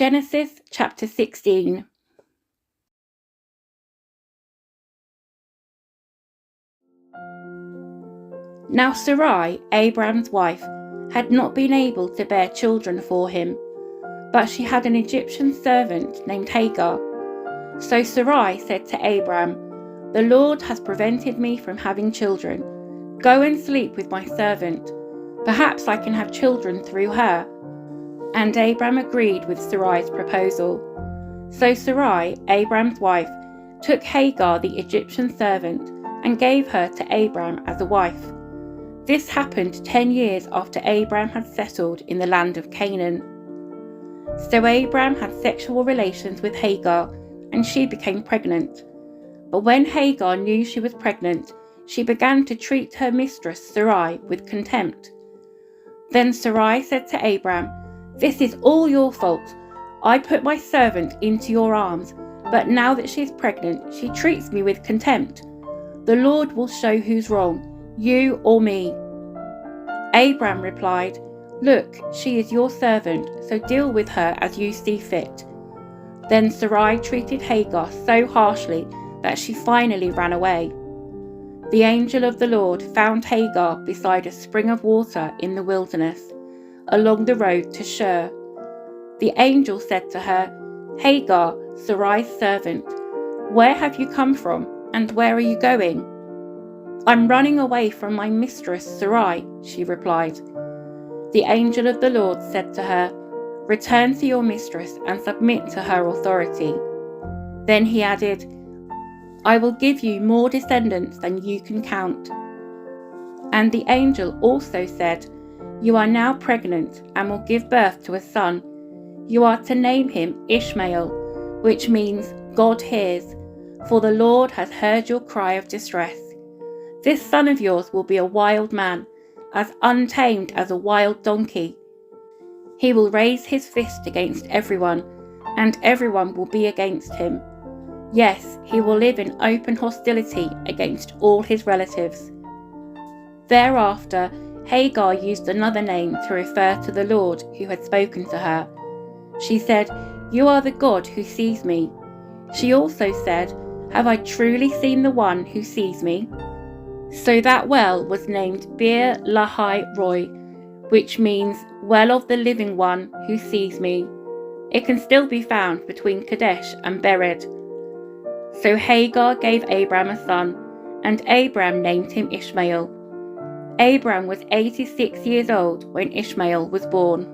Genesis chapter 16. Now Sarai, Abraham's wife, had not been able to bear children for him, but she had an Egyptian servant named Hagar. So Sarai said to Abraham, "The Lord has prevented me from having children. Go and sleep with my servant. Perhaps I can have children through her." And Abraham agreed with Sarai's proposal. So Sarai, Abraham's wife, took Hagar the Egyptian servant and gave her to Abraham as a wife. This happened 10 years after Abraham had settled in the land of Canaan. So Abraham had sexual relations with Hagar, and she became pregnant. But when Hagar knew she was pregnant, she began to treat her mistress Sarai with contempt. Then Sarai said to Abraham, "This is all your fault. I put my servant into your arms, but now that she is pregnant, she treats me with contempt. The Lord will show who's wrong, you or me." Abraham replied, "Look, she is your servant, so deal with her as you see fit." Then Sarai treated Hagar so harshly that she finally ran away. The angel of the Lord found Hagar beside a spring of water in the wilderness, along the road to Shur. The angel said to her, "Hagar, Sarai's servant, where have you come from, and where are you going?" "I'm running away from my mistress Sarai," she replied. The angel of the Lord said to her, "Return to your mistress and submit to her authority." Then he added, "I will give you more descendants than you can count." And the angel also said, "You are now pregnant and will give birth to a son. You are to name him Ishmael, which means God hears, for the Lord has heard your cry of distress. This son of yours will be a wild man, as untamed as a wild donkey. He will raise his fist against everyone, and everyone will be against him. Yes, he will live in open hostility against all his relatives." Thereafter, Hagar used another name to refer to the Lord who had spoken to her. She said, "You are the God who sees me." She also said, "Have I truly seen the one who sees me?" So that well was named Bir Lahai Roi, which means well of the living one who sees me. It can still be found between Kadesh and Bered. So Hagar gave Abraham a son, and Abraham named him Ishmael. Abraham was 86 years old when Ishmael was born.